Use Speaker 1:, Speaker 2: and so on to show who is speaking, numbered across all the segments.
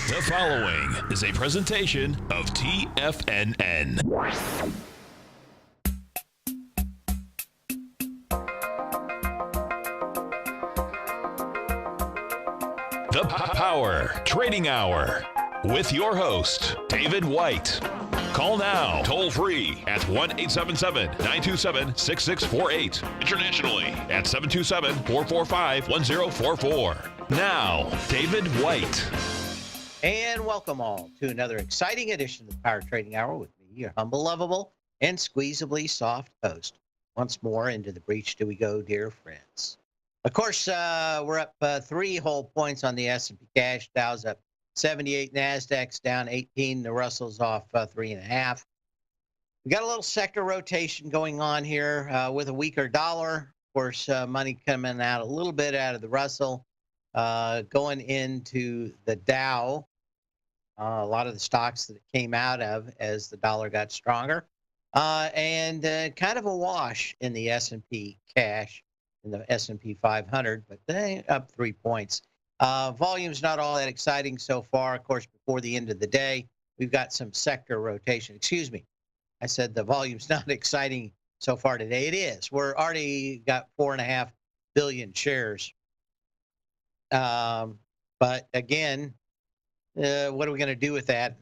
Speaker 1: The following is a presentation of TFNN. The Power Trading Hour with your host, David White. Call now, toll free at 1-877-927-6648. Internationally at 727-445-1044. Now, David White.
Speaker 2: And welcome all to another exciting edition of the Power Trading Hour with me, your humble, lovable, and squeezably soft host. Once more into the breach do we go, dear friends. Of course, we're up 3 whole points on the S&P cash. Dow's up 78, NASDAQ's down 18, the Russell's off 3.5. We got a little sector rotation going on here with a weaker dollar. Of course, money coming out a little bit out of the Russell, going into the Dow. A lot of the stocks that it came out of as the dollar got stronger, and kind of a wash in the S&P cash, in the S&P 500, but they up 3 points. Volume's not all that exciting so far. Of course, before the end of the day, we've got some sector rotation. Excuse me, I said the volume's not exciting so far today. It is. We're already got 4.5 billion shares. But again, what are we going to do with that?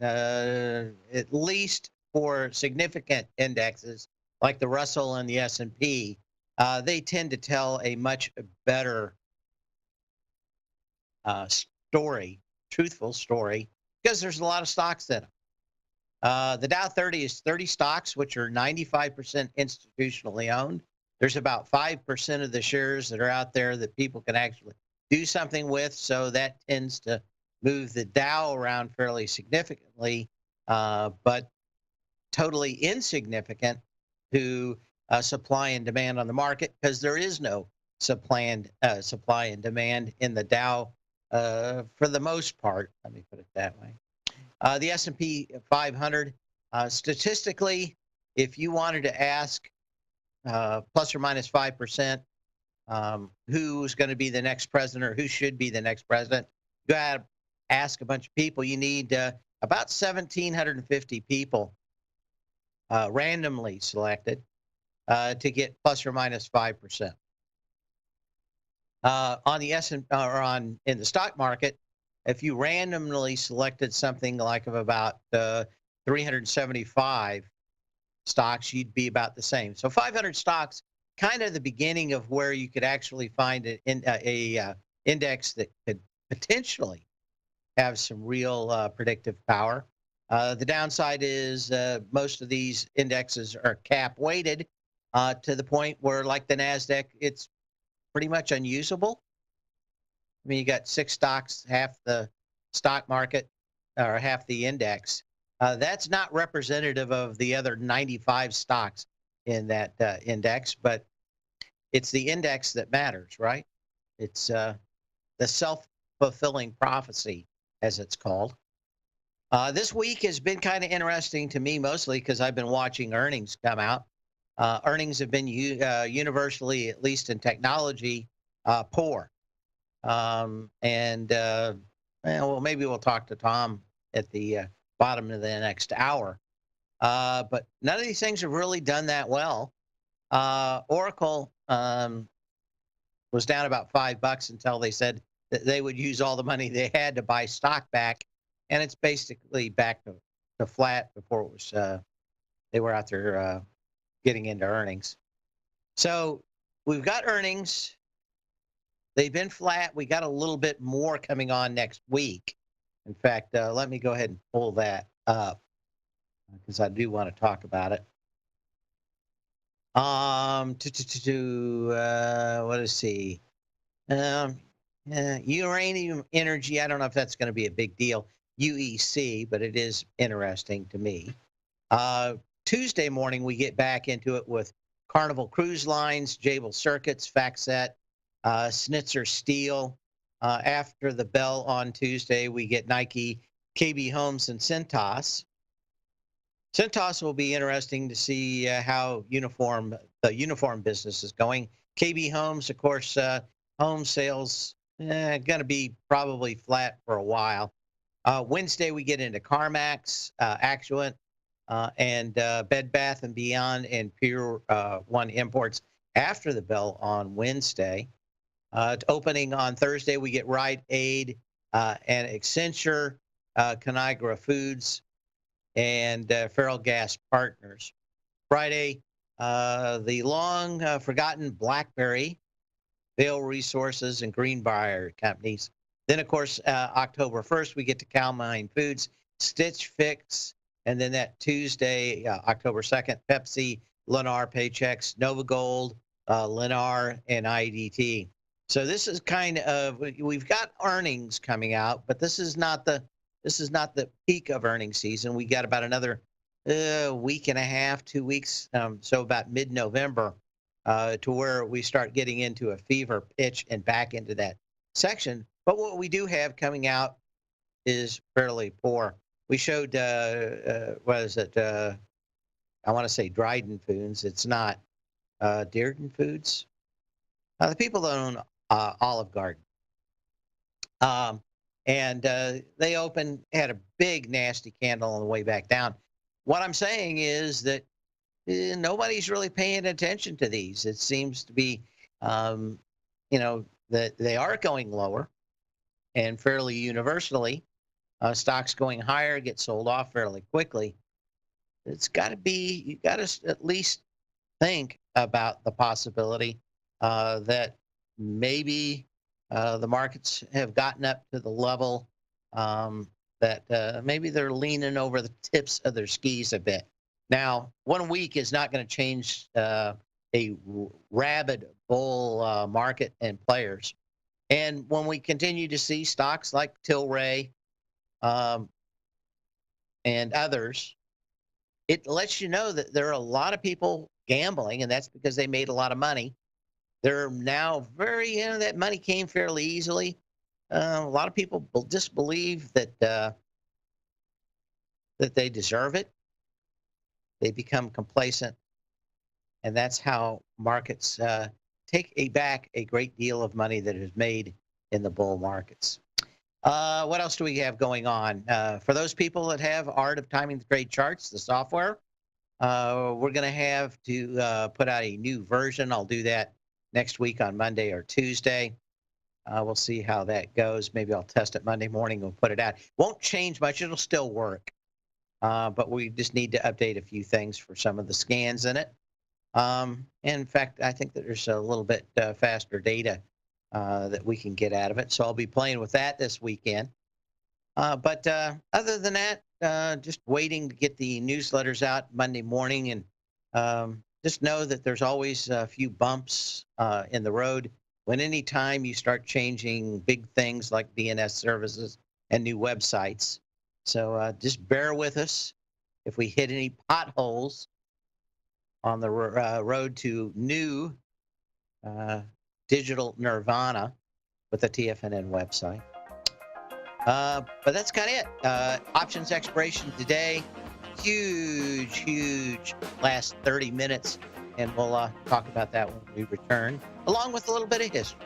Speaker 2: At least for significant indexes like the Russell and the S&P, they tend to tell a much better story, truthful story, because there's a lot of stocks in them. The Dow 30 is 30 stocks, which are 95% institutionally owned. There's about 5% of the shares that are out there that people can actually do something with, so that tends to move the Dow around fairly significantly, but totally insignificant to supply and demand on the market, because there is no supply and demand in the Dow for the most part. Let me put it that way. The S&P 500, statistically, if you wanted to ask plus or minus 5%, who's going to be the next president or who should be the next president, you got to ask a bunch of people. You need about 1,750 people randomly selected to get plus or minus 5%. On the in the stock market, if you randomly selected something like of about 375 stocks, you'd be about the same. So 500 stocks, kind of the beginning of where you could actually find an index that could potentially have some real predictive power. The downside is most of these indexes are cap weighted to the point where, like the NASDAQ, it's pretty much unusable. I mean, you got 6 stocks, half the stock market or half the index. That's not representative of the other 95 stocks in that index, but it's the index that matters, right? It's the self-fulfilling prophecy, as it's called. This week has been kind of interesting to me, mostly because I've been watching earnings come out. Earnings have been universally, at least in technology, poor. Well, maybe we'll talk to Tom at the bottom of the next hour. But none of these things have really done that well. Oracle was down about $5 until they said that they would use all the money they had to buy stock back, and it's basically back to flat before it was they were out there getting into earnings. So we've got earnings. They've been flat. We got a little bit more coming on next week. In fact, let me go ahead and pull that up because I do want to talk about it. What is he? Uranium energy. I don't know if that's going to be a big deal. UEC, but it is interesting to me. Tuesday morning, we get back into it with Carnival Cruise Lines, Jabil Circuits, FactSet, Schnitzer Steel. After the bell on Tuesday, we get Nike, KB Homes, and Cintas. Cintas will be interesting to see how the uniform business is going. KB Homes, of course, home sales going to be probably flat for a while. Wednesday, we get into CarMax, Actuant, and Bed Bath & Beyond and Pier 1 Imports after the bell on Wednesday. Opening on Thursday, we get Rite Aid and Accenture, Conagra Foods, and Feral Gas Partners. Friday, the long forgotten BlackBerry, Vail Resources, and Greenbrier companies. Then, of course, October 1st, we get to Calmine Foods, Stitch Fix, and then that Tuesday, October 2nd, Pepsi, Lennar Paychex, Nova Gold, Lennar, and IDT. So this is kind of, we've got earnings coming out, but this is not the peak of earnings season. We got about another week and a half, 2 weeks, so about mid-November, to where we start getting into a fever pitch and back into that section. But what we do have coming out is fairly poor. We showed, what is it? I want to say Dryden Foods. It's not. Dearden Foods. The people that own Olive Garden. And they had a big, nasty candle on the way back down. What I'm saying is that nobody's really paying attention to these. It seems to be, that they are going lower, and fairly universally, stocks going higher get sold off fairly quickly. It's got to be, you got to at least think about the possibility that maybe the markets have gotten up to the level that maybe they're leaning over the tips of their skis a bit. Now, 1 week is not going to change a rabid bull market and players. And when we continue to see stocks like Tilray and others, it lets you know that there are a lot of people gambling, and that's because they made a lot of money. They're now that money came fairly easily. A lot of people just believe that that they deserve it. They become complacent, and that's how markets take back a great deal of money that is made in the bull markets. What else do we have going on? For those people that have Art of Timing the Trade charts, the software, we're going to have to put out a new version. I'll do that next week on Monday or Tuesday. We'll see how that goes. Maybe I'll test it Monday morning and put it out. Won't change much. It'll still work. But we just need to update a few things for some of the scans in it. In fact, I think that there's a little bit faster data that we can get out of it. So I'll be playing with that this weekend. But other than that, just waiting to get the newsletters out Monday morning, and just know that there's always a few bumps in the road when any time you start changing big things like DNS services and new websites. So just bear with us if we hit any potholes on the road to new digital nirvana with the TFNN website. But that's kind of it. Options expiration today. Huge last 30 minutes. And we'll talk about that when we return, along with a little bit of history.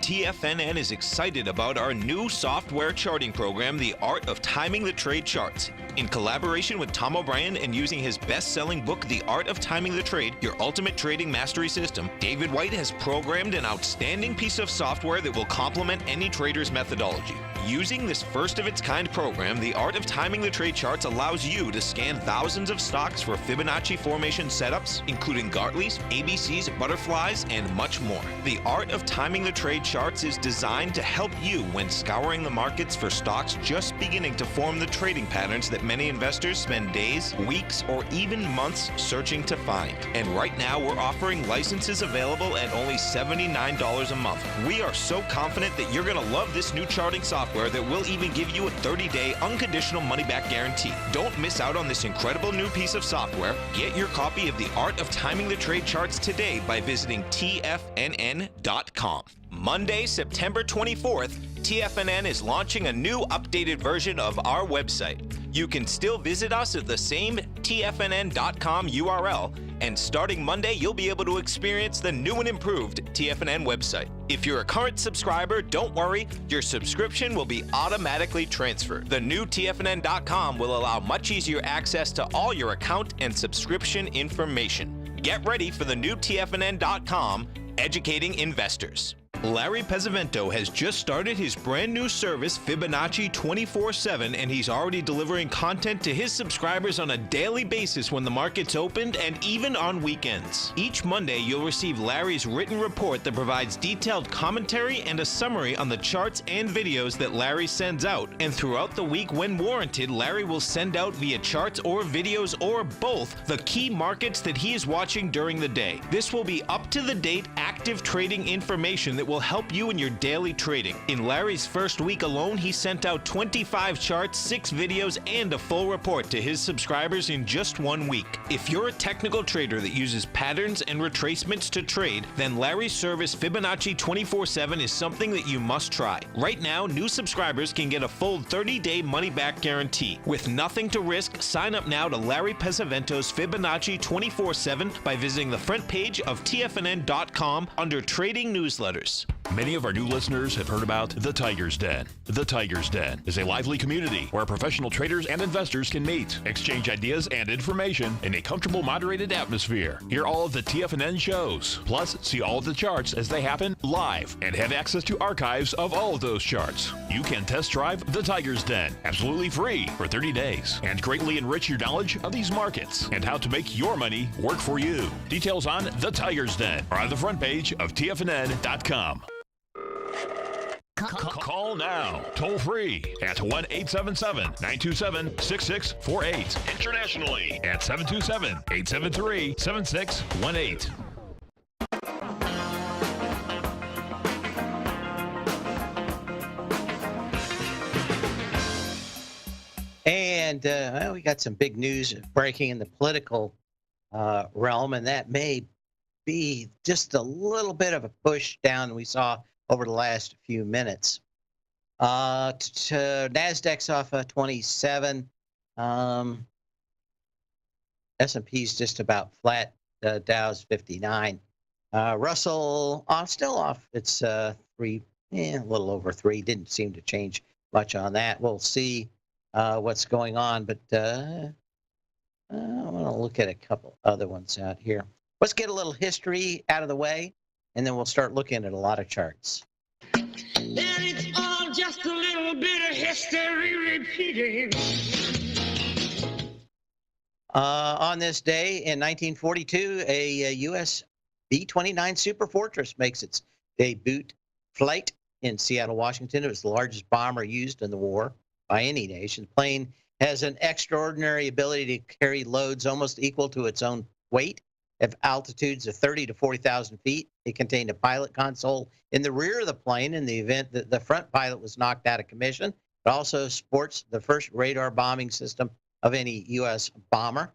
Speaker 3: TFNN is excited about our new software charting program, The Art of Timing the Trade Charts. In collaboration with Tom O'Brien and using his best-selling book, The Art of Timing the Trade, Your Ultimate Trading Mastery System, David White has programmed an outstanding piece of software that will complement any trader's methodology. Using this first-of-its-kind program, The Art of Timing the Trade Charts allows you to scan thousands of stocks for Fibonacci formation setups, including Gartley's, ABC's, butterflies, and much more. The Art of Timing the Trade Charts is designed to help you when scouring the markets for stocks just beginning to form the trading patterns that many investors spend days, weeks, or even months searching to find. And right now, we're offering licenses available at only $79 a month. We are so confident that you're going to love this new charting software that will even give you a 30-day unconditional money-back guarantee. Don't miss out on this incredible new piece of software. Get your copy of The Art of Timing the Trade Charts today by visiting TFNN.com. Monday, September 24th, TFNN is launching a new updated version of our website. You can still visit us at the same TFNN.com URL, and starting Monday, you'll be able to experience the new and improved TFNN website. If you're a current subscriber, don't worry, your subscription will be automatically transferred. The new TFNN.com will allow much easier access to all your account and subscription information. Get ready for the new TFNN.com, educating investors. Larry Pesavento has just started his brand new service, Fibonacci 24/7, and he's already delivering content to his subscribers on a daily basis when the market's opened and even on weekends. Each Monday, you'll receive Larry's written report that provides detailed commentary and a summary on the charts and videos that Larry sends out. And throughout the week, when warranted, Larry will send out via charts or videos or both the key markets that he is watching during the day. This will be up-to-the-date, active trading information that will help you in your daily trading. In Larry's first week alone, he sent out 25 charts, 6 videos, and a full report to his subscribers in just 1 week. If you're a technical trader that uses patterns and retracements to trade, then Larry's service Fibonacci 24/7 is something that you must try. Right now, new subscribers can get a full 30-day money-back guarantee. With nothing to risk, sign up now to Larry Pesavento's Fibonacci 24/7 by visiting the front page of TFNN.com under Trading Newsletters.
Speaker 1: Many of our new listeners have heard about The Tiger's Den. The Tiger's Den is a lively community where professional traders and investors can meet, exchange ideas and information in a comfortable, moderated atmosphere. Hear all of the TFNN shows, plus see all of the charts as they happen live and have access to archives of all of those charts. You can test drive The Tiger's Den absolutely free for 30 days and greatly enrich your knowledge of these markets and how to make your money work for you. Details on The Tiger's Den are on the front page of TFNN.com. Call now, toll free at 1-877-927-6648. Internationally at 727-873-7618.
Speaker 2: And well, we got some big news breaking in the political realm, and that may be just a little bit of a push down we saw over the last few minutes. NASDAQ's off 27. S&P's just about flat. Dow's 59. Russell still off. It's a little over 3. Didn't seem to change much on that. We'll see what's going on, but I want to look at a couple other ones out here. Let's get a little history out of the way, and then we'll start looking at a lot of charts.
Speaker 4: And it's all just a little bit of history repeating.
Speaker 2: On this day in 1942, a U.S. B-29 Super Fortress makes its debut flight in Seattle, Washington. It was the largest bomber used in the war by any nation. The plane has an extraordinary ability to carry loads almost equal to its own weight. At altitudes of 30 to 40,000 feet. It contained a pilot console in the rear of the plane in the event that the front pilot was knocked out of commission. It also sports the first radar bombing system of any U.S. bomber.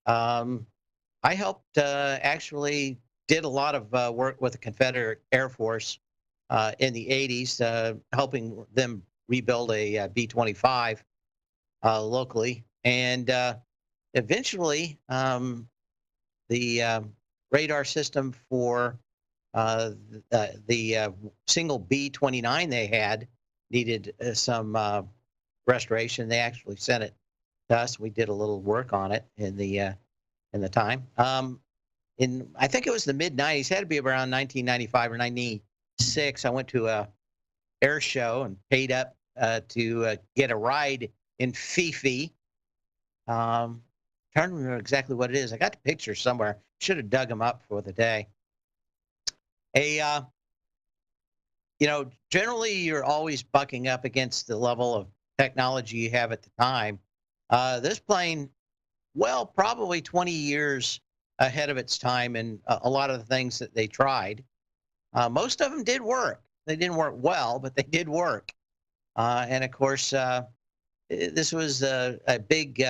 Speaker 2: I helped actually did a lot of work with the Confederate Air Force in the 80s, helping them rebuild a B-25 locally. And eventually, the radar system for the single B-29 they had needed some restoration. They actually sent it to us. We did a little work on it in the time. I think it was the mid-90s. Had to be around 1995 or 96. I went to a air show and paid up to get a ride in Fifi. Trying to remember exactly what it is. I got the picture somewhere. Should have dug them up for the day. Generally you're always bucking up against the level of technology you have at the time. This plane, well, probably 20 years ahead of its time in a lot of the things that they tried. Most of them did work. They didn't work well, but they did work. And of course, this was a big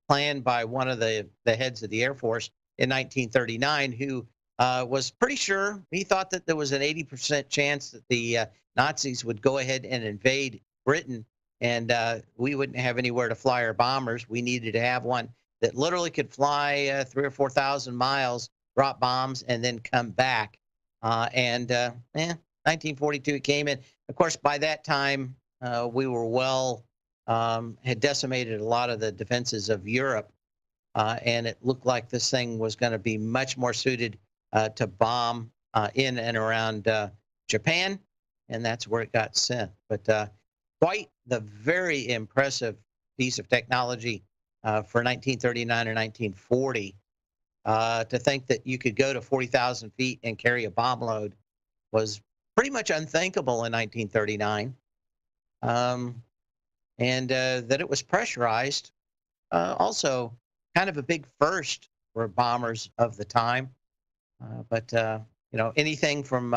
Speaker 2: plan by one of the heads of the Air Force in 1939, who was pretty sure, he thought that there was an 80% chance that the Nazis would go ahead and invade Britain and we wouldn't have anywhere to fly our bombers. We needed to have one that literally could fly 3,000 or 4,000 miles, drop bombs, and then come back. 1942 it came in. Of course, by that time, we were had decimated a lot of the defenses of Europe, and it looked like this thing was going to be much more suited to bomb in and around Japan, and that's where it got sent. But quite the very impressive piece of technology for 1939 or 1940. To think that you could go to 40,000 feet and carry a bomb load was pretty much unthinkable in 1939. And that it was pressurized, also kind of a big first for bombers of the time. But anything from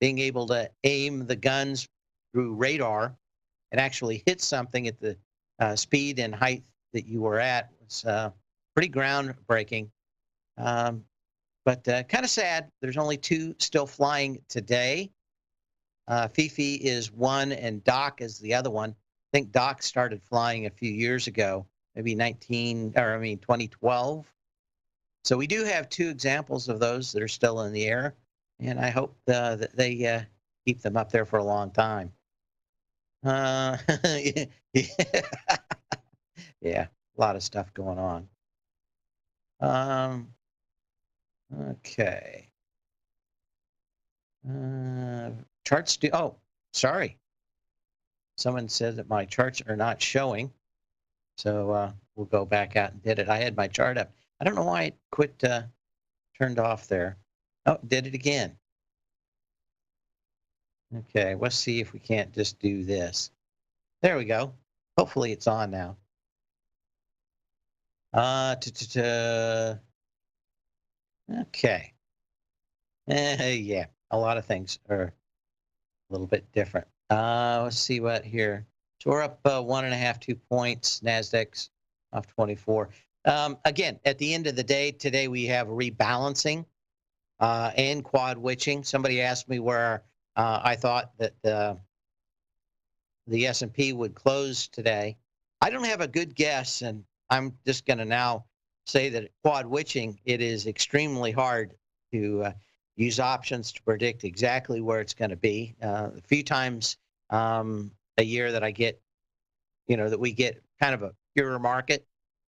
Speaker 2: being able to aim the guns through radar and actually hit something at the speed and height that you were at was pretty groundbreaking. But kind of sad. There's only 2 still flying today. Fifi is one, and Doc is the other one. I think Doc started flying a few years ago, maybe 2012. So we do have 2 examples of those that are still in the air, and I hope that they keep them up there for a long time. Yeah, a lot of stuff going on. Okay. Charts do. Oh, sorry. Someone said that my charts are not showing. So we'll go back out and did it. I had my chart up. I don't know why it quit, turned off there. Oh, did it again. Okay, let's see if we can't just do this. There we go. Hopefully it's on now. Okay. Yeah, a lot of things are a little bit different. Let's see what here. So we're up 1.5, 2 points. Nasdaq's off 24. Again, at the end of the day, today we have rebalancing and quad witching. Somebody asked me where I thought that the S&P would close today. I don't have a good guess, and I'm just going to now say that at quad witching, it is extremely hard to use options to predict exactly where it's going to be. A few times a year that I get, that we get kind of a pure market,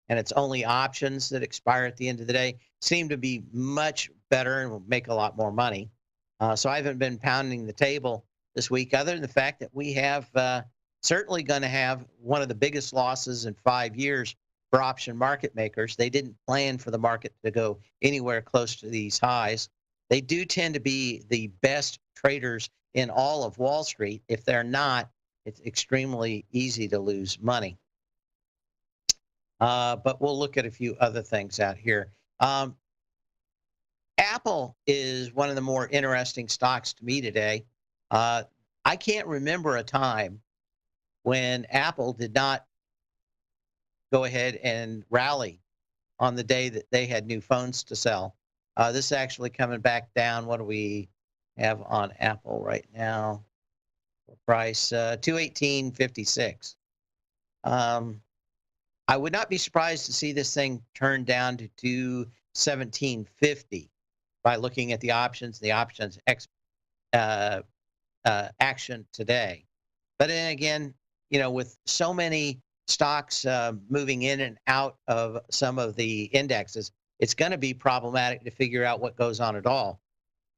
Speaker 2: and it's only options that expire at the end of the day, seem to be much better and will make a lot more money. So I haven't been pounding the table this week, other than the fact that we have certainly going to have one of the biggest losses in 5 years for option market makers. They didn't plan for the market to go anywhere close to these highs. They do tend to be the best traders in all of Wall Street. If they're not, it's extremely easy to lose money. But we'll look at a few other things out here. Apple is one of the more interesting stocks to me today. I can't remember a time when Apple did not go ahead and rally on the day that they had new phones to sell. This is actually coming back down. What do we have on Apple right now? Price $218.56. I would not be surprised to see this thing turn down to $217.50 by looking at the options action today. But then again, with so many stocks moving in and out of some of the indexes, it's going to be problematic to figure out what goes on at all.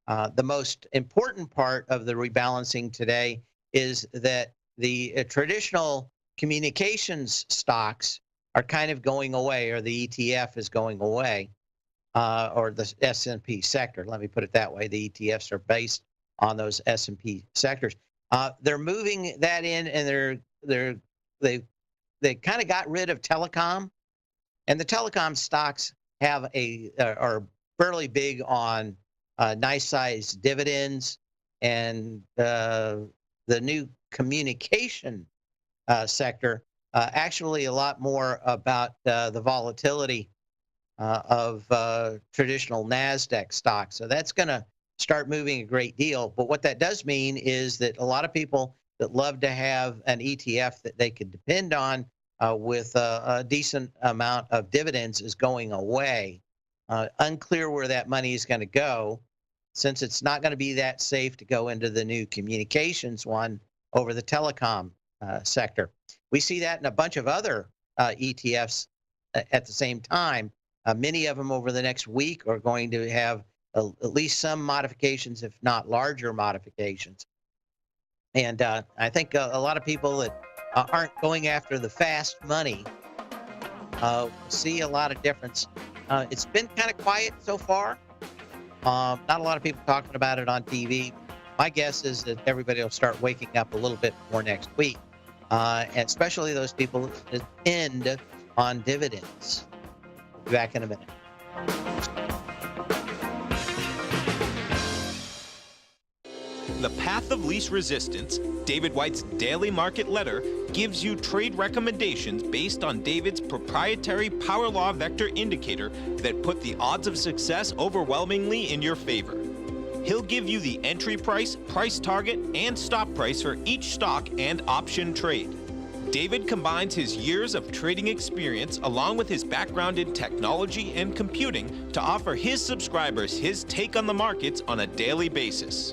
Speaker 2: The most important part of the rebalancing today is that the traditional communications stocks are kind of going away, or the ETF is going away, or the S&P sector. Let me put it that way. The ETFs are based on those S&P sectors. They're moving that in, and they kind of got rid of telecom, and the telecom stocks are fairly big on nice sized dividends, and the new communication sector actually a lot more about the volatility of traditional NASDAQ stocks. So that's going to start moving a great deal. But what that does mean is that a lot of people that love to have an ETF that they could depend on with a decent amount of dividends is going away. Unclear where that money is going to go, since it's not going to be that safe to go into the new communications one over the telecom sector. We see that in a bunch of other ETFs at the same time. Many of them over the next week are going to have at least some modifications, if not larger modifications. And I think a lot of people that aren't going after the fast money see a lot of difference. It's been kind of quiet so far. Not a lot of people talking about it on TV. My guess is that everybody will start waking up a little bit more next week, and especially those people that end on dividends. We'll be back in a minute.
Speaker 3: The Path of Least Resistance, David White's daily market letter, gives you trade recommendations based on David's proprietary Power Law Vector indicator that put the odds of success overwhelmingly in your favor. He'll give you the entry price, price target, and stop price for each stock and option trade. David combines his years of trading experience along with his background in technology and computing to offer his subscribers his take on the markets on a daily basis.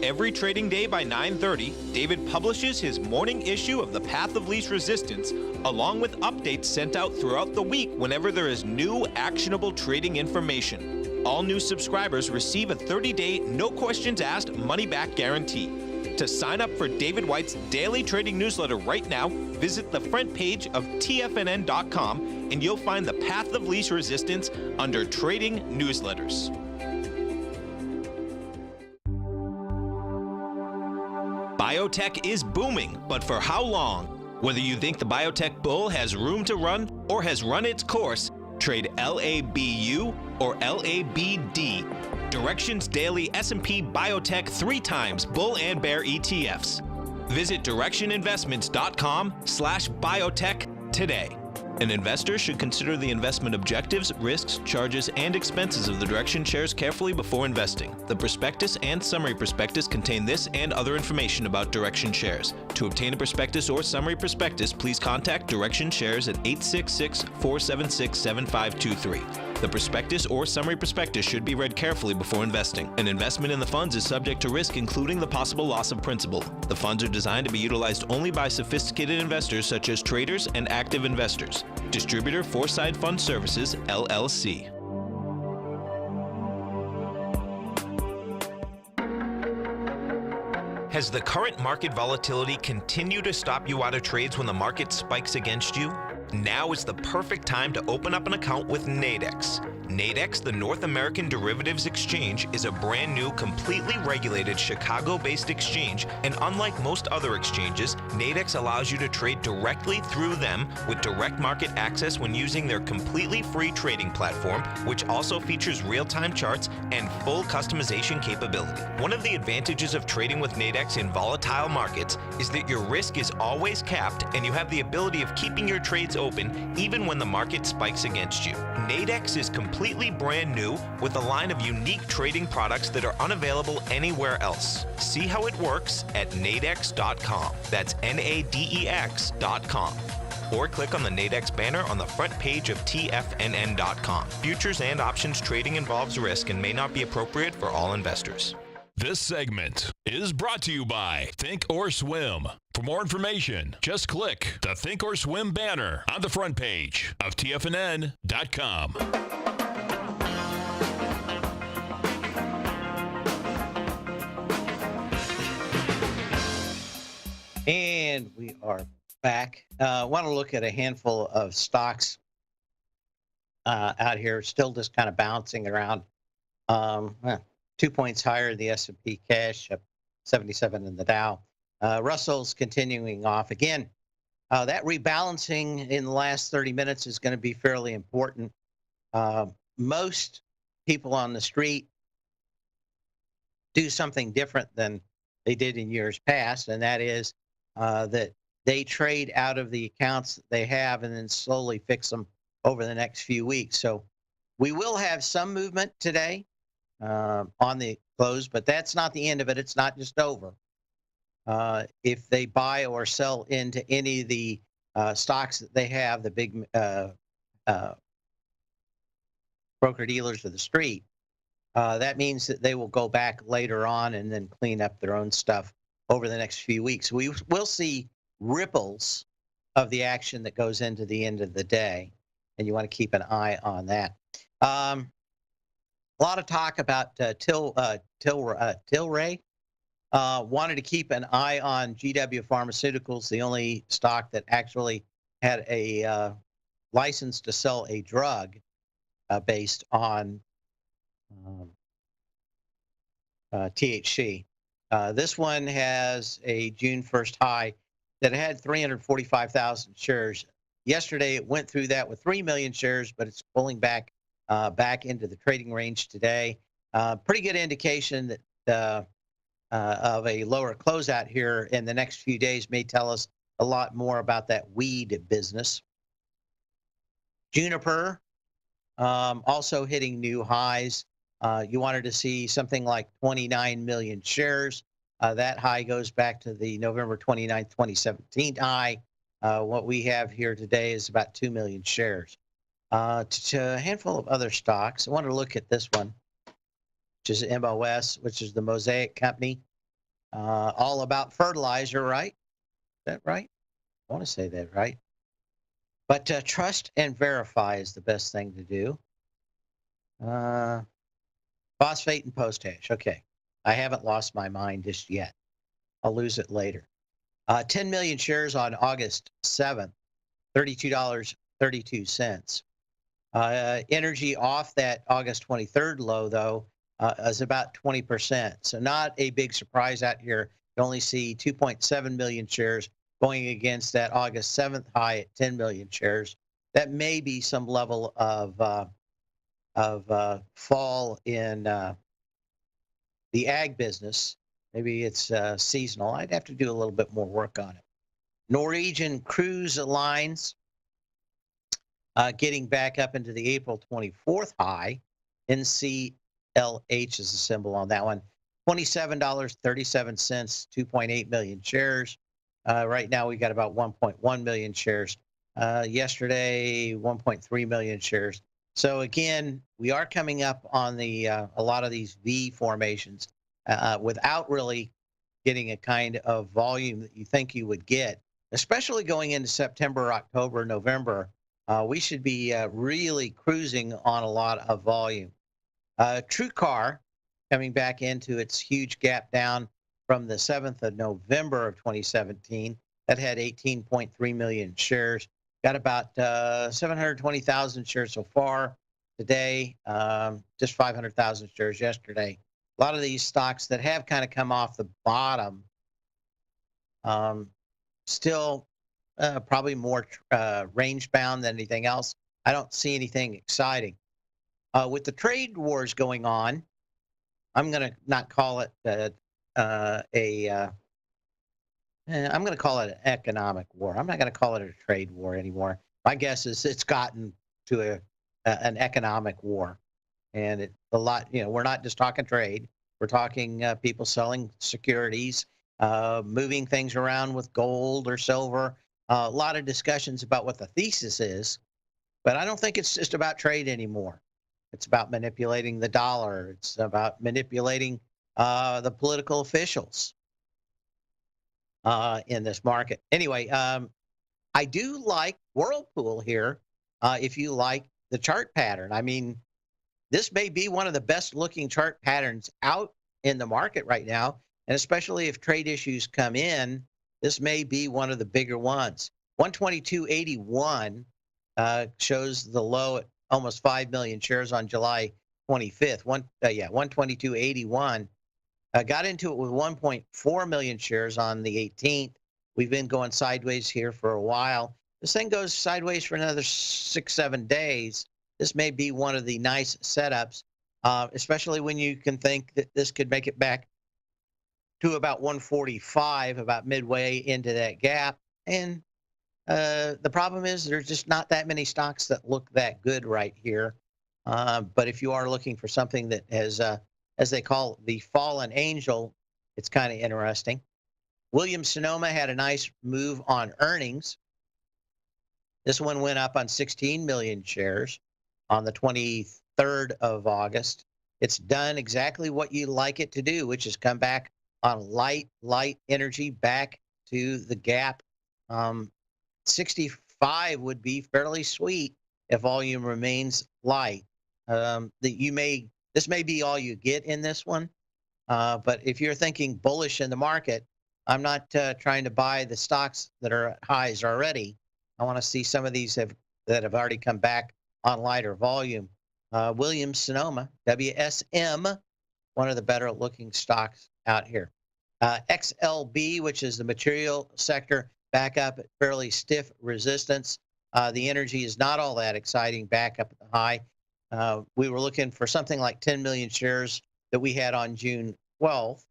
Speaker 3: Every trading day by 9:30, David publishes his morning issue of The Path of Least Resistance, along with updates sent out throughout the week whenever there is new actionable trading information. All new subscribers receive a 30-day, no questions asked, money-back guarantee. To sign up for David White's daily trading newsletter right now, visit the front page of TFNN.com and you'll find The Path of Least Resistance under Trading Newsletters. Biotech is booming, but for how long? Whether you think the biotech bull has room to run or has run its course, trade LABU or LABD. Direction's daily S&P Biotech 3 times bull and bear ETFs. Visit directioninvestments.com/biotech today. An investor should consider the investment objectives, risks, charges, and expenses of the Direction shares carefully before investing. The prospectus and summary prospectus contain this and other information about Direction shares. To obtain a prospectus or summary prospectus, please contact Direction shares at 866-476-7523. The prospectus or summary prospectus should be read carefully before investing. An investment in the funds is subject to risk, including the possible loss of principal. The funds are designed to be utilized only by sophisticated investors such as traders and active investors. Distributor Foreside Fund Services, LLC. Has the current market volatility continued to stop you out of trades when the market spikes against you? Now is the perfect time to open up an account with Nadex. Nadex, the North American Derivatives Exchange, is a brand new, completely regulated Chicago-based exchange, and unlike most other exchanges, Nadex allows you to trade directly through them with direct market access when using their completely free trading platform, which also features real-time charts and full customization capability. One of the advantages of trading with Nadex in volatile markets is that your risk is always capped and you have the ability of keeping your trades open even when the market spikes against you. Nadex is completely brand new with a line of unique trading products that are unavailable anywhere else. See how it works at nadex.com. That's NADEX.com. Or click on the Nadex banner on the front page of TFNN.com. Futures and options trading involves risk and may not be appropriate for all investors.
Speaker 1: This segment is brought to you by Think or Swim. For more information, just click the Think or Swim banner on the front page of TFNN.com.
Speaker 2: And we are back. I want to look at a handful of stocks out here, still just kind of bouncing around. 2 points higher, the S&P cash, up 77 in the Dow. Russell's continuing off. Again, that rebalancing in the last 30 minutes is going to be fairly important. Most people on the street do something different than they did in years past, and that is that they trade out of the accounts that they have and then slowly fix them over the next few weeks. So we will have some movement today on the close, but that's not the end of it. It's not just over. If they buy or sell into any of the stocks that they have, the big uh, broker dealers of the street, that means that they will go back later on and then clean up their own stuff over the next few weeks. We will see ripples of the action that goes into the end of the day, and you want to keep an eye on that. A lot of talk about Tilray. Wanted to keep an eye on GW Pharmaceuticals, the only stock that actually had a license to sell a drug based on um, THC. This one has a June 1st high that had 345,000 shares. Yesterday, it went through that with 3 million shares, but it's pulling back into the trading range today. Pretty good indication that of a lower closeout here in the next few days may tell us a lot more about that weed business. Juniper also hitting new highs. You wanted to see something like 29 million shares. That high goes back to the November 29th, 2017 high. What we have here today is about 2 million shares. To a handful of other stocks, I want to look at this one, which is MOS, which is the Mosaic Company. All about fertilizer, right? Is that right? I want to say that right. But trust and verify is the best thing to do. Phosphate and potash. Okay. I haven't lost my mind just yet. I'll lose it later. 10 million shares on August 7th, $32.32. Energy off that August 23rd low, though, is about 20%. So not a big surprise out here. You only see 2.7 million shares going against that August 7th high at 10 million shares. That may be some level of fall in the ag business. Maybe it's seasonal. I'd have to do a little bit more work on it. Norwegian Cruise Lines getting back up into the April 24th high. NCLH is a symbol on that one. $27.37, 2.8 million shares. Right now, we got about 1.1 million shares. Yesterday, 1.3 million shares. So again, we are coming up on the a lot of these V formations without really getting a kind of volume that you think you would get, especially going into September, October, November. We should be really cruising on a lot of volume. TrueCar coming back into its huge gap down from the 7th of November of 2017. That had 18.3 million shares. Got about 720,000 shares so far today, just 500,000 shares yesterday. A lot of these stocks that have kind of come off the bottom, still probably more range bound than anything else. I don't see anything exciting. With the trade wars going on, I'm going to not call it I'm going to call it an economic war. I'm not going to call it a trade war anymore. My guess is it's gotten to an economic war, and it's a lot. We're not just talking trade. We're talking people selling securities, moving things around with gold or silver. A lot of discussions about what the thesis is, but I don't think it's just about trade anymore. It's about manipulating the dollar. It's about manipulating the political officials in this market. Anyway, I do like Whirlpool here. If you like the chart pattern, I mean, this may be one of the best looking chart patterns out in the market right now. And especially if trade issues come in, this may be one of the bigger ones. 122.81 shows the low at almost 5 million shares on July 25th. 122.81. Got into it with 1.4 million shares on the 18th. We've been going sideways here for a while. This thing goes sideways for another 6-7 days. This may be one of the nice setups, especially when you can think that this could make it back to about 145, about midway into that gap. And the problem is there's just not that many stocks that look that good right here. But if you are looking for something that has, as they call it, the fallen angel, it's kind of interesting. Williams-Sonoma had a nice move on earnings. This one went up on 16 million shares on the 23rd of August. It's done exactly what you like it to do, which is come back on light energy back to the gap. 65 would be fairly sweet if volume remains light. This may be all you get in this one, but if you're thinking bullish in the market, I'm not trying to buy the stocks that are at highs already. I want to see some of these that have already come back on lighter volume. Williams-Sonoma, WSM, one of the better looking stocks out here. XLB, which is the material sector, back up at fairly stiff resistance. The energy is not all that exciting, back up at the high. We were looking for something like 10 million shares that we had on June 12th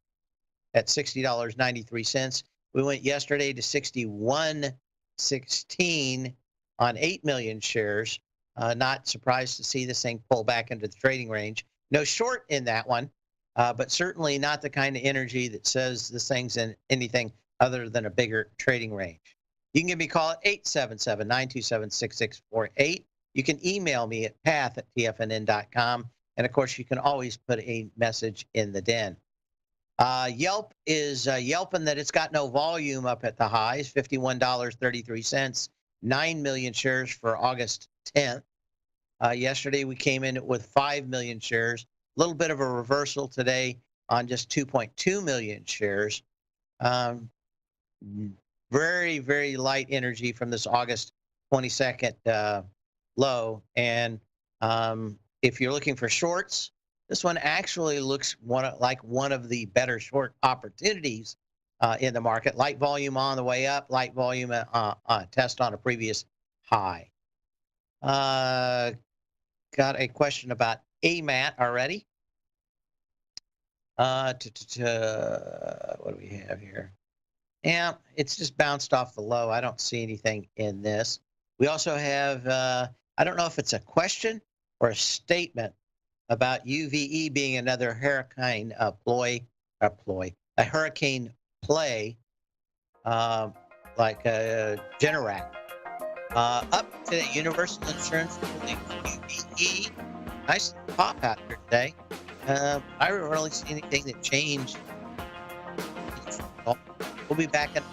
Speaker 2: at $60.93. We went yesterday to 61.16 on 8 million shares. Not surprised to see this thing pull back into the trading range. No short in that one, but certainly not the kind of energy that says this thing's in anything other than a bigger trading range. You can give me a call at 877-927-6648. You can email me at path@tfnn.com. And, of course, you can always put a message in the den. Yelp is yelping that it's got no volume up at the highs, $51.33, 9 million shares for August 10th. Yesterday, we came in with 5 million shares, a little bit of a reversal today on just 2.2 million shares. Very, very light energy from this August 22nd low. And if you're looking for shorts, this one actually looks like one of the better short opportunities in the market. Light volume on the way up, light volume test on a previous high. Got a question about AMAT already. What do we have here? Yeah, it's just bounced off the low. I don't see anything in this. We also have, I don't know if it's a question or a statement about UVE being another hurricane play, like Generac. Up to Universal Insurance UVE. Nice pop out here today. I haven't really seen anything that changed. We'll be back in.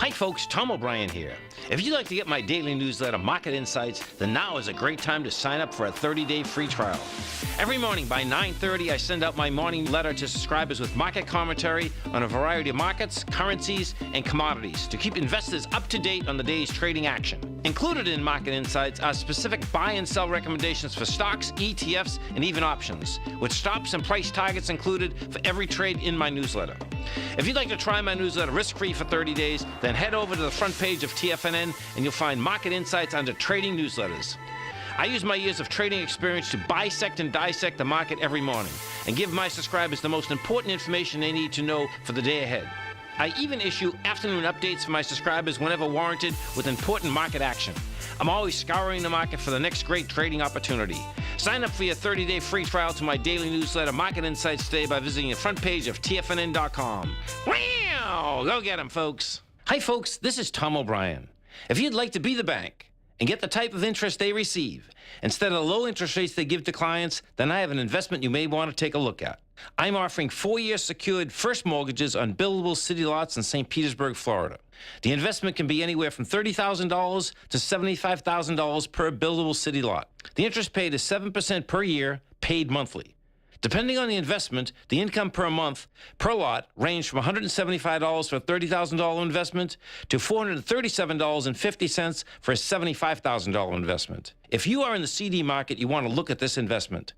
Speaker 5: Hi folks, Tom O'Brien here. If you'd like to get my daily newsletter, Market Insights, then now is a great time to sign up for a 30-day free trial. Every morning by 9:30, I send out my morning letter to subscribers with market commentary on a variety of markets, currencies, and commodities to keep investors up to date on the day's trading action. Included in Market Insights are specific buy and sell recommendations for stocks, ETFs, and even options, with stops and price targets included for every trade in my newsletter. If you'd like to try my newsletter risk-free for 30 days, then head over to the front page of TFNN and you'll find Market Insights under Trading Newsletters. I use my years of trading experience to bisect and dissect the market every morning and give my subscribers the most important information they need to know for the day ahead. I even issue afternoon updates for my subscribers whenever warranted with important market action. I'm always scouring the market for the next great trading opportunity. Sign up for your 30-day free trial to my daily newsletter, Market Insights, today by visiting the front page of TFNN.com. Wow! Go get 'em, folks. Hi, folks. This is Tom O'Brien. If you'd like to be the bank and get the type of interest they receive instead of the low interest rates they give to clients, then I have an investment you may want to take a look at. I'm offering 4-year secured first mortgages on buildable city lots in St. Petersburg, Florida. The investment can be anywhere from $30,000 to $75,000 per buildable city lot. The interest paid is 7% per year, paid monthly. Depending on the investment, the income per month per lot ranged from $175 for a $30,000 investment to $437.50 for a $75,000 investment. If you are in the CD market, you want to look at this investment.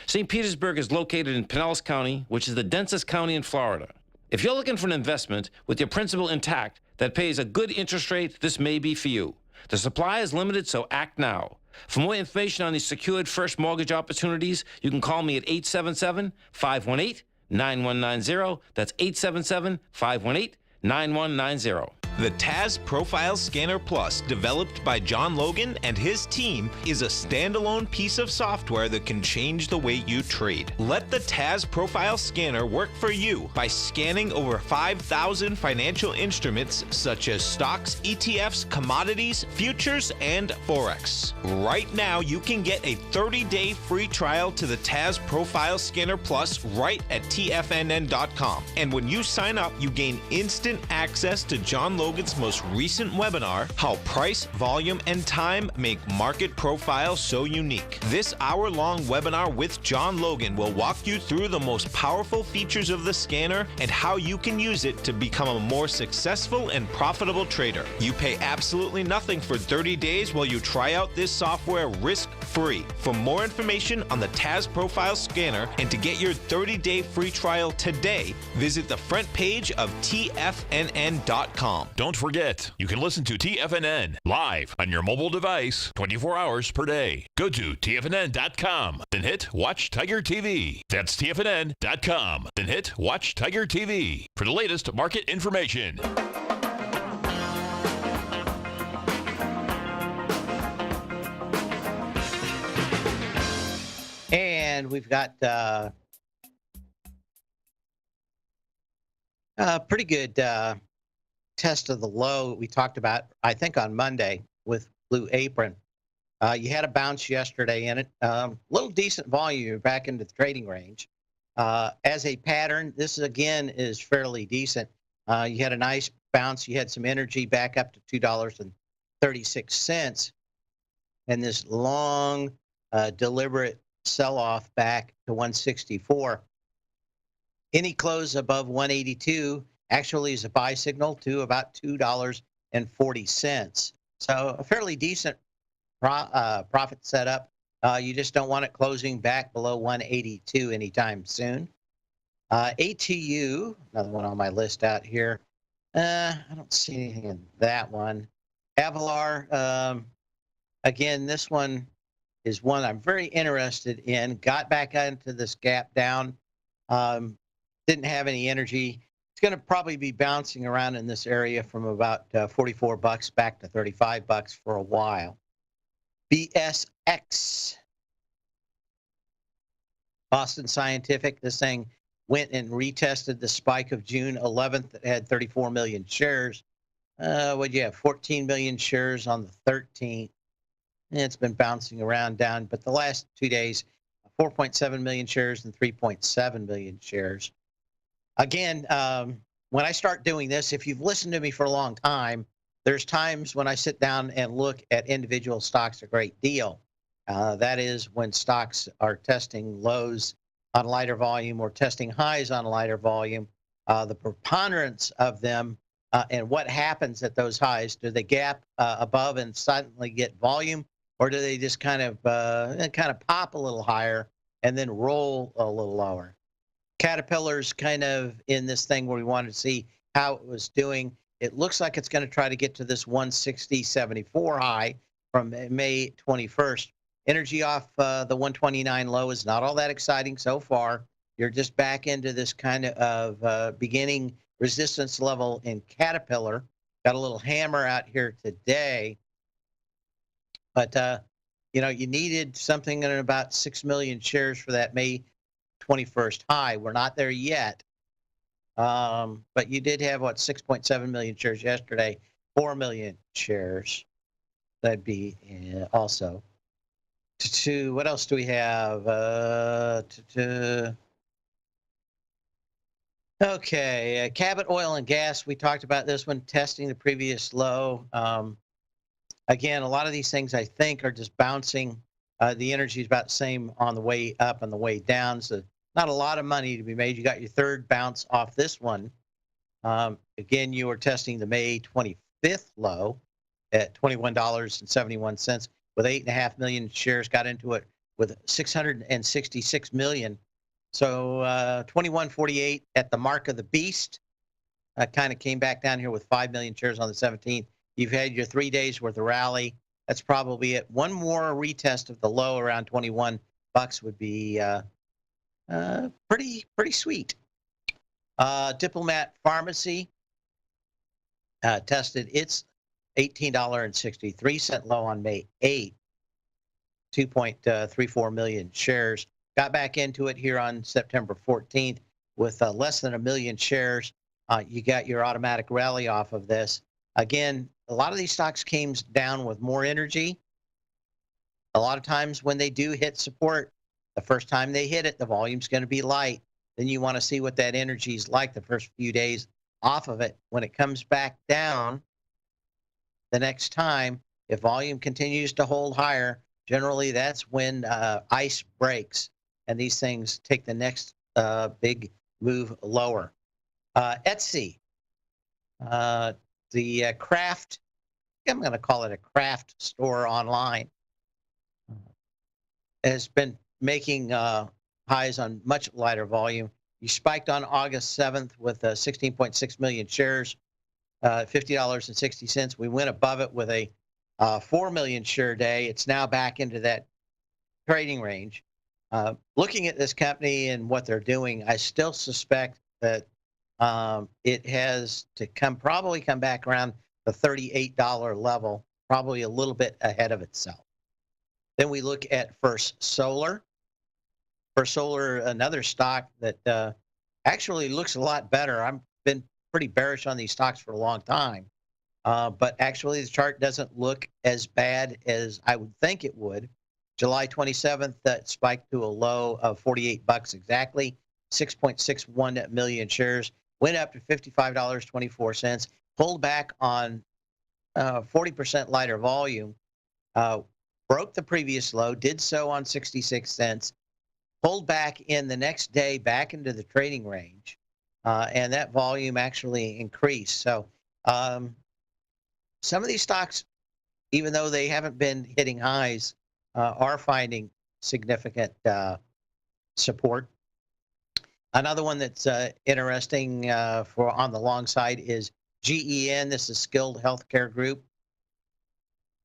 Speaker 5: St. Petersburg is located in Pinellas County, which is the densest county in Florida. If you're looking for an investment with your principal intact that pays a good interest rate, this may be for you. The supply is limited, so act now. For more information on these secured first mortgage opportunities, you can call me at 877-518-9190. That's 877-518-9190.
Speaker 3: The TAS Profile Scanner Plus, developed by John Logan and his team, is a standalone piece of software that can change the way you trade. Let the TAS Profile Scanner work for you by scanning over 5,000 financial instruments such as stocks, ETFs, commodities, futures, and Forex. Right now, you can get a 30-day free trial to the TAS Profile Scanner Plus right at TFNN.com. And when you sign up, you gain instant access to John Logan's most recent webinar, How Price, Volume, and Time Make Market Profiles So Unique. This hour-long webinar with John Logan will walk you through the most powerful features of the scanner and how you can use it to become a more successful and profitable trader. You pay absolutely nothing for 30 days while you try out this software risk-free. For more information on the TAS Profile Scanner and to get your 30-day free trial today, visit the front page of TFNN.com.
Speaker 1: Don't forget, you can listen to TFNN live on your mobile device 24 hours per day. Go to TFNN.com, then hit Watch Tiger TV. That's TFNN.com, then hit Watch Tiger TV for the latest market information.
Speaker 2: And we've got a pretty good test of the low we talked about, I think, on Monday with Blue Apron. You had a bounce yesterday in it. Little decent volume. You're back into the trading range. As a pattern, this again is fairly decent. You had a nice bounce. You had some energy back up to $2.36. And this long, deliberate sell-off back to 164. Any close above 182 actually is a buy signal to about $2.40. So a fairly decent profit setup. You just don't want it closing back below 182 anytime soon. ATU, another one on my list out here. I don't see anything in that one. Avalar, again, this one is one I'm very interested in. Got back into this gap down. Didn't have any energy. It's going to probably be bouncing around in this area from about 44 bucks back to 35 bucks for a while. BSX, Boston Scientific, this thing went and retested the spike of June 11th that had 34 million shares. What'd you have? 14 million shares on the 13th. It's been bouncing around down, but the last 2 days, 4.7 million shares and 3.7 million shares. Again, when I start doing this, if you've listened to me for a long time, there's times when I sit down and look at individual stocks a great deal. That is when stocks are testing lows on lighter volume or testing highs on lighter volume. The preponderance of them and what happens at those highs, do they gap above and suddenly get volume, or do they just kind of pop a little higher and then roll a little lower? Caterpillar's kind of in this thing where we wanted to see how it was doing. It looks like it's going to try to get to this 160.74 high from May 21st. Energy off the 129 low is not all that exciting so far. You're just back into this kind of beginning resistance level in Caterpillar. Got a little hammer out here today. But, you needed something in about 6 million shares for that May 21st high. We're not there yet. But you did have, 6.7 million shares yesterday, 4 million shares. That'd be also. What else do we have? Okay, Cabot Oil and Gas. We talked about this one, testing the previous low. Again, a lot of these things I think are just bouncing. The energy is about the same on the way up and the way down. So not a lot of money to be made. You got your third bounce off this one. Again, you were testing the May 25th low at $21.71 with 8.5 million shares. Got into it with 666 million. So 21.48 at the mark of the beast. Kind of came back down here with 5 million shares on the 17th. You've had your 3 days worth of rally. That's probably it. One more retest of the low around 21 bucks would be pretty sweet. Diplomat Pharmacy. tested its $18.63 low on May 8th, 2.34 million shares. Got back into it here on September 14th with less than a million shares. You got your automatic rally off of this. Again, a lot of these stocks came down with more energy. A lot of times when they do hit support, the first time they hit it, the volume's going to be light. Then you want to see what that energy is like the first few days off of it. When it comes back down the next time, if volume continues to hold higher, generally that's when ice breaks and these things take the next big move lower. Etsy, the craft, I'm going to call it a craft store online, has been making highs on much lighter volume. You spiked on August 7th with 16.6 million shares, $50.60. We went above it with a 4 million share day. It's now back into that trading range. Looking at this company and what they're doing, I still suspect that it has to probably come back around the $38 level, probably a little bit ahead of itself. Then we look at First Solar. First Solar, another stock that actually looks a lot better. I've been pretty bearish on these stocks for a long time, but actually the chart doesn't look as bad as I would think it would. July 27th, that spiked to a low of 48 bucks exactly, 6.61 million shares, went up to $55.24, pulled back on 40% lighter volume, broke the previous low, did so on 66 cents, pulled back in the next day back into the trading range, and that volume actually increased. So some of these stocks, even though they haven't been hitting highs, are finding significant support. Another one that's interesting for on the long side is GEN. This is Skilled Healthcare Group,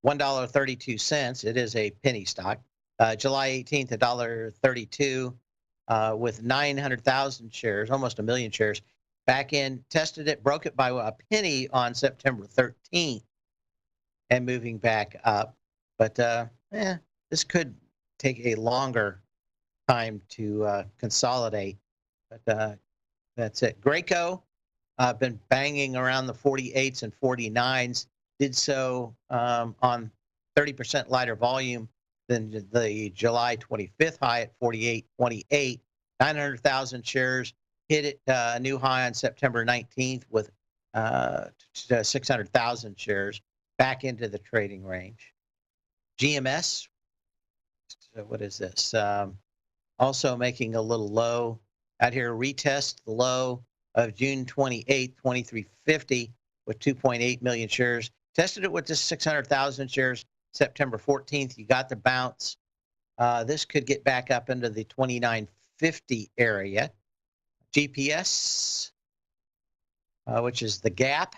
Speaker 2: $1.32. It is a penny stock. July 18th, $1.32 with 900,000 shares, almost a million shares. Back in, tested it, broke it by a penny on September 13th, and moving back up. But this could take a longer time to consolidate. But that's it. Graco, been banging around the 48s and 49s. Did so on 30% lighter volume than the July 25th high at 48.28. 900,000 shares. Hit it a new high on September 19th with 600,000 shares, back into the trading range. GMS, so what is this? Also making a little low out here. Retest the low of June 28th, 2350 with 2.8 million shares. Tested it with just 600,000 shares September 14th. You got the bounce. This could get back up into the 2950 area. GPS, which is the gap.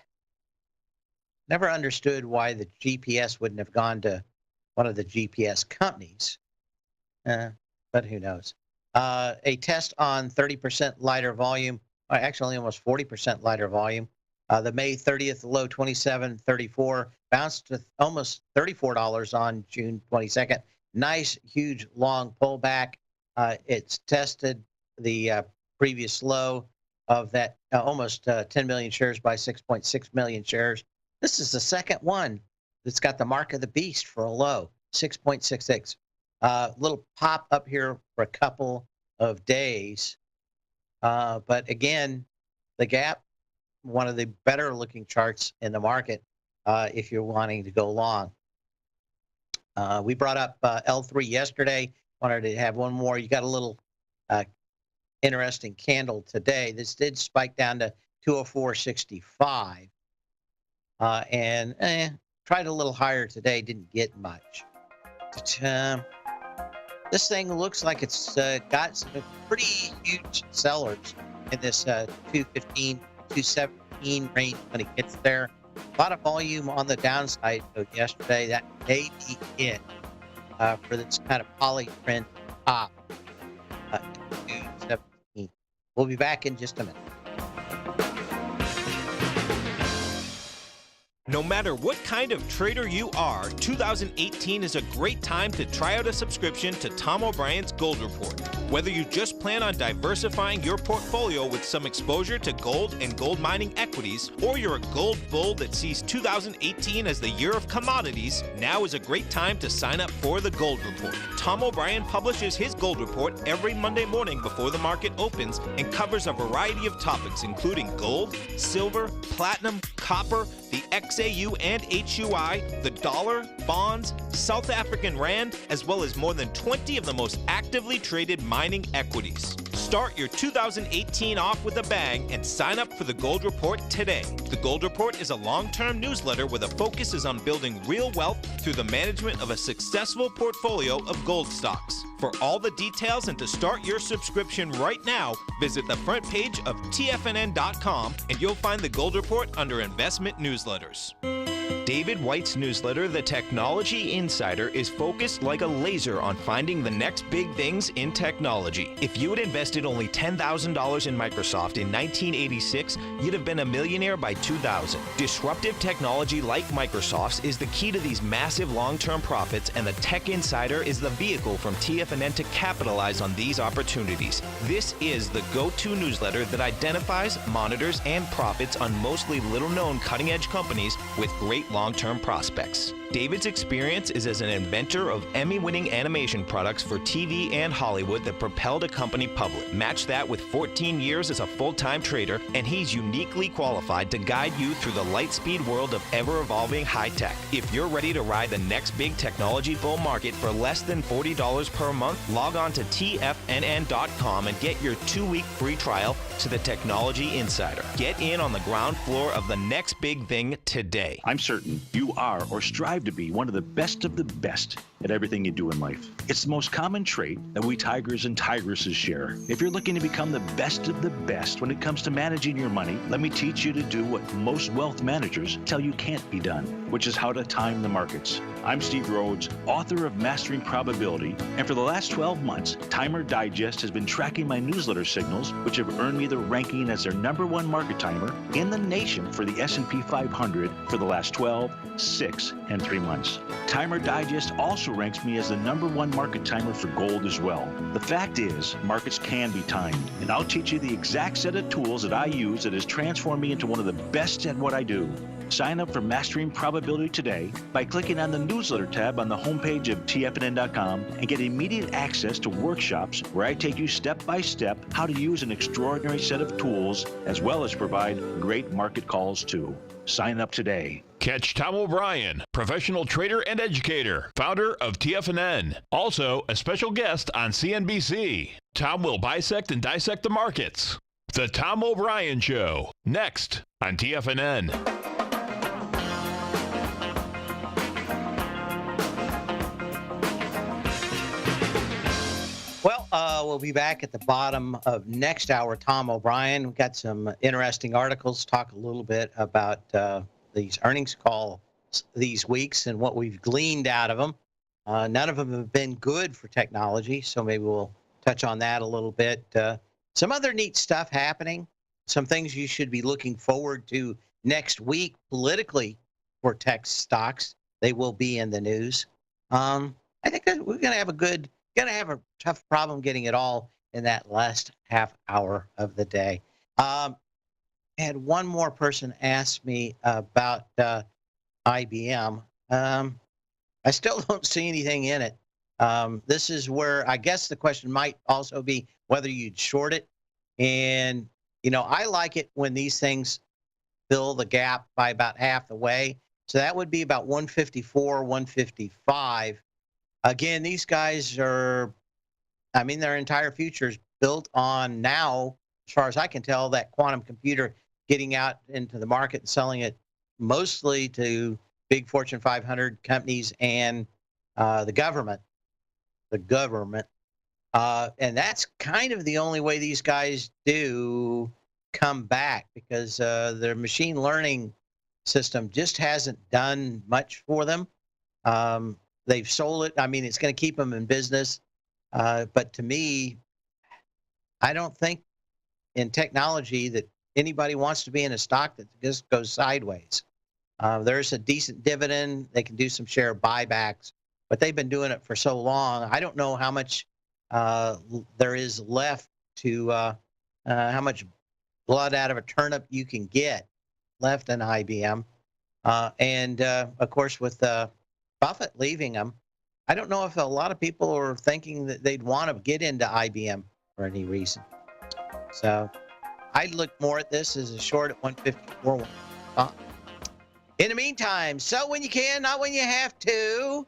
Speaker 2: Never understood why the GPS wouldn't have gone to one of the GPS companies, but who knows. A test on 30% lighter volume, actually almost 40% lighter volume. The May 30th low, 27.34, bounced to almost $34 on June 22nd. Nice, huge, long pullback. It's tested the previous low of that almost 10 million shares by 6.6 million shares. This is the second one that's got the mark of the beast for a low, 6.66. Little pop up here for a couple of days. But again, the gap, one of the better looking charts in the market if you're wanting to go long. We brought up L3 yesterday. Wanted to have one more. You got a little interesting candle today. This did spike down to 204.65 and tried a little higher today. Didn't get much. But, this thing looks like it's got some pretty huge sellers in this 215, 217 range when it gets there. A lot of volume on the downside yesterday. That may be it for this kind of poly trend top. 217. We'll be back in just a minute.
Speaker 3: No matter what kind of trader you are, 2018 is a great time to try out a subscription to Tom O'Brien's Gold Report. Whether you just plan on diversifying your portfolio with some exposure to gold and gold mining equities, or you're a gold bull that sees 2018 as the year of commodities, now is a great time to sign up for the Gold Report. Tom O'Brien publishes his Gold Report every Monday morning before the market opens and covers a variety of topics including gold, silver, platinum, copper, the XAU and HUI, the dollar, bonds, South African rand, as well as more than 20 of the most actively traded mining equities. Start your 2018 off with a bang and sign up for the Gold Report today. The Gold Report is a long-term newsletter where the focus is on building real wealth through the management of a successful portfolio of gold stocks. For all the details and to start your subscription right now, visit the front page of TFNN.com and you'll find the Gold Report under Investment Newsletters. David White's newsletter, The Technology Insider, is focused like a laser on finding the next big things in technology. If you had invested only $10,000 in Microsoft in 1986, you'd have been a millionaire by 2000. Disruptive technology like Microsoft's is the key to these massive long-term profits, and the Tech Insider is the vehicle from TFNN to capitalize on these opportunities. This is the go-to newsletter that identifies, monitors, and profits on mostly little-known cutting-edge companies with great long-term prospects. David's experience is as an inventor of Emmy-winning animation products for TV and Hollywood that propelled a company public. Match that with 14 years as a full-time trader, and he's uniquely qualified to guide you through the light-speed world of ever-evolving high-tech. If you're ready to ride the next big technology bull market for less than $40 per month, log on to TFNN.com and get your 2-week free trial to the Technology Insider. Get in on the ground floor of the next big thing today.
Speaker 6: I'm certain you are or strive to be one of the best at everything you do in life. It's the most common trait that we tigers and tigresses share. If you're looking to become the best of the best when it comes to managing your money, let me teach you to do what most wealth managers tell you can't be done, which is how to time the markets. I'm Steve Rhodes, author of Mastering Probability, and for the last 12 months, Timer Digest has been tracking my newsletter signals, which have earned me the ranking as their #1 market timer in the nation for the S&P 500 for the last 12, 6, and 3 months. Timer Digest also ranks me as the #1 market timer for gold as well. The fact is, markets can be timed, and I'll teach you the exact set of tools that I use that has transformed me into one of the best at what I do. Sign up for Mastering Probability today by clicking on the newsletter tab on the homepage of TFNN.com and get immediate access to workshops where I take you step by step how to use an extraordinary set of tools, as well as provide great market calls too. Sign up today.
Speaker 1: Catch Tom O'Brien, professional trader and educator, founder of TFNN. Also, a special guest on CNBC. Tom will bisect and dissect the markets. The Tom O'Brien Show, next on TFNN.
Speaker 2: Well, we'll be back at the bottom of next hour. Tom O'Brien, we've got some interesting articles, talk a little bit about these earnings calls these weeks and what we've gleaned out of them. None of them have been good for technology, so maybe we'll touch on that a little bit. Some other neat stuff happening, some things you should be looking forward to next week politically for tech stocks. They will be in the news. I think that we're going to have a tough problem getting it all in that last half hour of the day. I had one more person ask me about IBM. I still don't see anything in it. This is where I guess the question might also be whether you'd short it. And, you know, I like it when these things fill the gap by about half the way. So that would be about 154, 155. Again, these guys are, I mean, their entire future is built on now, as far as I can tell, that quantum computer getting out into the market and selling it mostly to big Fortune 500 companies and the government. And that's kind of the only way these guys do come back, because their machine learning system just hasn't done much for them. They've sold it. I mean, it's going to keep them in business. But to me, I don't think in technology that anybody wants to be in a stock that just goes sideways. There's a decent dividend. They can do some share buybacks, but they've been doing it for so long. I don't know how much there is left to how much blood out of a turnip you can get left in IBM. And of course, with Buffett leaving them, I don't know if a lot of people are thinking that they'd want to get into IBM for any reason. So I'd look more at this as a short at 154. In the meantime, sell when you can, not when you have to.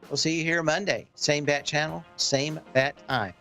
Speaker 2: We'll see you here Monday. Same bat channel, same bat time.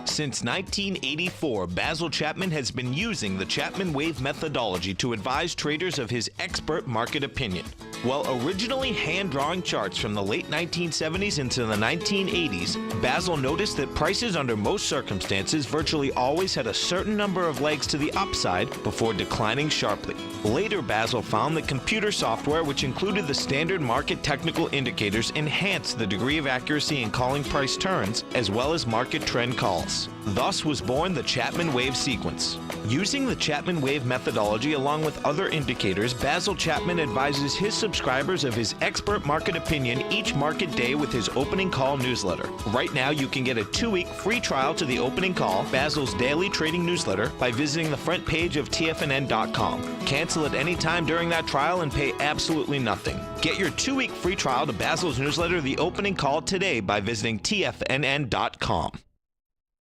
Speaker 3: Since 1984, Basil Chapman has been using the Chapman Wave methodology to advise traders of his expert market opinion. While originally hand-drawing charts from the late 1970s into the 1980s, Basil noticed that prices under most circumstances virtually always had a certain number of legs to the upside before declining sharply. Later, Basil found that computer software, which included the standard market technical indicators, enhanced the degree of accuracy in calling price turns, as well as market trend calls. Thus was born the Chapman Wave sequence. Using the Chapman Wave methodology along with other indicators, Basil Chapman advises his subscribers of his expert market opinion each market day with his opening call newsletter. Right now, you can get a 2-week free trial to the opening call, Basil's daily trading newsletter, by visiting the front page of TFNN.com. Cancel at any time during that trial and pay absolutely nothing. Get your 2-week free trial to Basil's newsletter, The Opening Call, today by visiting TFNN.com.